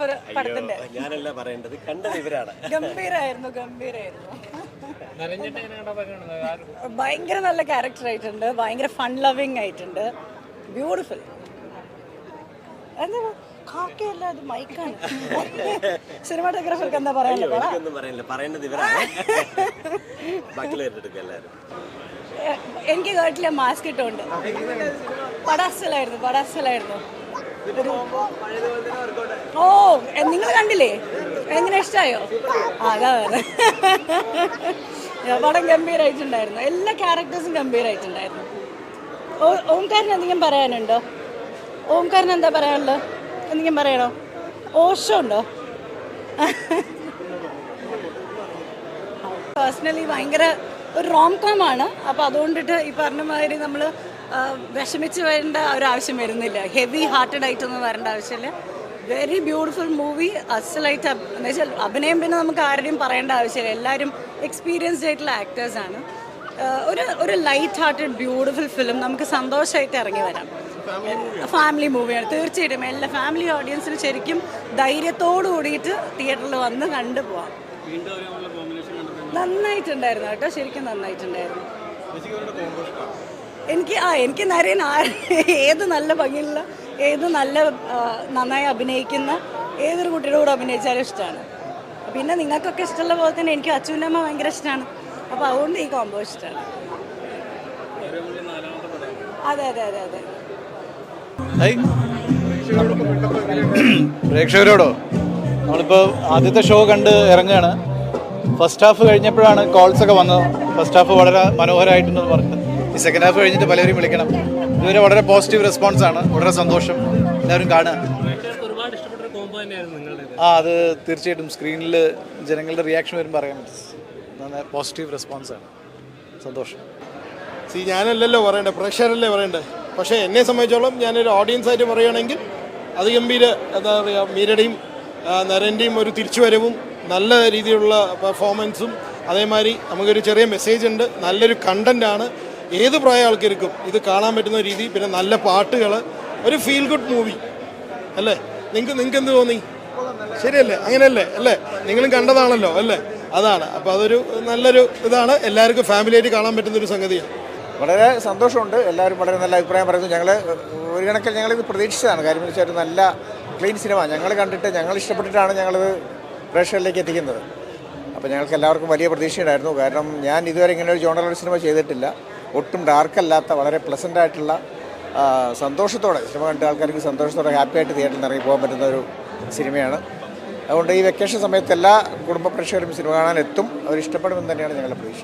Cinematographer പടത്തിന്റെ. ഞാനല്ല പറയേണ്ടത്, കണ്ടത് ഇവരാണ്. ഗംഭീരായിരുന്നു. ഭയങ്കര നല്ല ക്യാരക്ടർ ആയിട്ടുണ്ട്, ഭയങ്കര ഫൺ ലവിങ് ആയിട്ടുണ്ട്, ബ്യൂട്ടിഫുൾ. എന്താ കാക്കയല്ല, അത് മൈക്കാണ്. സിനിമാറ്റോഗ്രാഫർക്ക് എന്താ പറയാനുള്ളത്? പറയേണ്ടത് ഇവരാണ്. എനിക്ക് കേട്ടില്ല, മാസ്ക് ഇട്ടുണ്ട്. പടാസലായിരുന്നു. ഓ, നിങ്ങൾ കണ്ടില്ലേ? എങ്ങനെ ഇഷ്ടമായോ? അതാ പടം ഗംഭീരമായിട്ടുണ്ടായിരുന്നു. എല്ലാ ക്യാരക്ടേഴ്സും ഗംഭീരമായിട്ടുണ്ടായിരുന്നു. ഓംകാരന് എന്തെങ്കിലും പറയാനുണ്ടോ? ഓംകാരന് എന്താ പറയാനുള്ളത്? എന്തെങ്കിലും പറയണോ? ഓഷോ ഉണ്ടോ? പേഴ്സണലി ഭയങ്കര ഒരു റോംകോമാണ്. അപ്പോൾ അതുകൊണ്ടിട്ട് ഈ പറഞ്ഞ മാതിരി നമ്മൾ വിഷമിച്ച് വരേണ്ട ഒരാവശ്യം വരുന്നില്ല. ഹെവി ഹാർട്ടഡ് ആയിട്ടൊന്നും വരേണ്ട ആവശ്യമില്ല. Very beautiful movie. അസലായിട്ട് എന്ന് വെച്ചാൽ അഭിനയം പിന്നെ നമുക്ക് ആരുടെയും പറയേണ്ട ആവശ്യമില്ല. എല്ലാവരും എക്സ്പീരിയൻസ്ഡ് ആയിട്ടുള്ള ആക്ടേഴ്സാണ്. ഒരു ലൈറ്റ് ഹാർട്ടഡ് ബ്യൂട്ടിഫുൾ ഫിലിം. നമുക്ക് സന്തോഷമായിട്ട് ഇറങ്ങി വരാം. ഫാമിലി മൂവിയാണ് തീർച്ചയായിട്ടും. എല്ലാ ഫാമിലി ഓഡിയൻസിന് ശരിക്കും ധൈര്യത്തോടു കൂടിയിട്ട് തിയേറ്ററിൽ വന്ന് കണ്ടുപോവാം. നന്നായിട്ടുണ്ടായിരുന്നു കേട്ടോ, ശരിക്കും നന്നായിട്ടുണ്ടായിരുന്നു. എനിക്ക് നരേൻ ഏത് നല്ല ഭംഗിയുള്ള, ഏത് നന്നായി അഭിനയിക്കുന്ന ഏതൊരു കുട്ടിയുടെ കൂടെ അഭിനയിച്ചാലും ഇഷ്ടമാണ്. പിന്നെ നിങ്ങൾക്കൊക്കെ ഇഷ്ടമുള്ള പോലെ തന്നെ എനിക്ക് അച്ഛൻ്റെ അമ്മ ഭയങ്കര ഇഷ്ടമാണ്. അപ്പോൾ അതുകൊണ്ട് ഈ കോംബോ ഇഷ്ടമാണ്. അതെ. പ്രേക്ഷകരോടോ, നമ്മളിപ്പോൾ ആദ്യത്തെ ഷോ കണ്ട് ഇറങ്ങുകയാണ്. ഫസ്റ്റ് ഹാഫ് കഴിഞ്ഞപ്പോഴാണ് കോൾസൊക്കെ വന്നത്. ഫസ്റ്റ് ഹാഫ് വളരെ മനോഹരമായിട്ടുണ്ടെന്ന് പറഞ്ഞിട്ട് ഈ സെക്കൻഡ് ഹാഫ് കഴിഞ്ഞിട്ട് പലരും വിളിക്കണം. ഇതുവരെ വളരെ പോസിറ്റീവ് റെസ്പോൺസാണ്. വളരെ സന്തോഷം. എല്ലാവരും കാണുക. അത് തീർച്ചയായിട്ടും സ്ക്രീനിൽ ജനങ്ങളുടെ റിയാക്ഷൻ വരുമ്പോൾ അറിയാൻ പറ്റും. നന്നായി പോസിറ്റീവ് റെസ്പോൺസാണ്. സന്തോഷം. ഞാനല്ലല്ലോ പറയണ്ടേ, പ്രേക്ഷകരല്ലേ പറയണ്ടേ. പക്ഷേ എന്നെ സംബന്ധിച്ചോളം ഞാനൊരു ഓഡിയൻസായിട്ട് പറയുകയാണെങ്കിൽ അത് എന്താ പറയുക, മീരയുടെയും നരേൻ്റെയും ഒരു തിരിച്ചുവരവും നല്ല രീതിയിലുള്ള പെർഫോമൻസും അതേമാതിരി നമുക്കൊരു ചെറിയ മെസ്സേജ് ഉണ്ട്. നല്ലൊരു കണ്ടൻറ്റാണ്. ഏത് പ്രായ ആൾക്കാർക്കും ഇത് കാണാൻ പറ്റുന്ന രീതി. പിന്നെ നല്ല പാട്ടുകൾ, ഒരു ഫീൽ ഗുഡ് മൂവി അല്ലേ. നിങ്ങൾക്ക് എന്ത് തോന്നി? ശരിയല്ലേ? അങ്ങനെയല്ലേ അല്ലേ? നിങ്ങളും കണ്ടതാണല്ലോ അല്ലേ? അതാണ്. അപ്പോൾ അതൊരു നല്ലൊരു ഇതാണ്. എല്ലാവർക്കും ഫാമിലിയായിട്ട് കാണാൻ പറ്റുന്നൊരു സംഗതിയാണ്. വളരെ സന്തോഷമുണ്ട്. എല്ലാവരും വളരെ നല്ല അഭിപ്രായം പറയുന്നു. ഞങ്ങൾ ഒരു കണക്കിൽ ഞങ്ങളിത് പ്രതീക്ഷിച്ചതാണ്. കാര്യം എന്ന് വെച്ചാൽ ഒരു നല്ല ക്ലീൻ സിനിമ ഞങ്ങൾ കണ്ടിട്ട് ഞങ്ങൾ ഇഷ്ടപ്പെട്ടിട്ടാണ് ഞങ്ങളിത് പ്രേക്ഷകരിലേക്ക് എത്തിക്കുന്നത്. അപ്പോൾ ഞങ്ങൾക്ക് എല്ലാവർക്കും വലിയ പ്രതീക്ഷയുണ്ടായിരുന്നു. കാരണം ഞാൻ ഇതുവരെ ഇങ്ങനെ ഒരു ജോണർ സിനിമ ചെയ്തിട്ടില്ല. ഒട്ടും ഡാർക്കല്ലാത്ത വളരെ പ്ലസൻ്റായിട്ടുള്ള സന്തോഷത്തോടെ സിനിമ കണ്ട ആൾക്കാർക്ക് സന്തോഷത്തോടെ ഹാപ്പിയായിട്ട് തിയേറ്ററിൽ ഇറങ്ങി പോകാൻ പറ്റുന്ന ഒരു സിനിമയാണ്. അതുകൊണ്ട് ഈ വെക്കേഷൻ സമയത്ത് എല്ലാ കുടുംബ പ്രേക്ഷകരും സിനിമ കാണാൻ എത്തും. അവർ ഇഷ്ടപ്പെടുമെന്ന് തന്നെയാണ് ഞങ്ങളുടെ പ്രതീക്ഷ.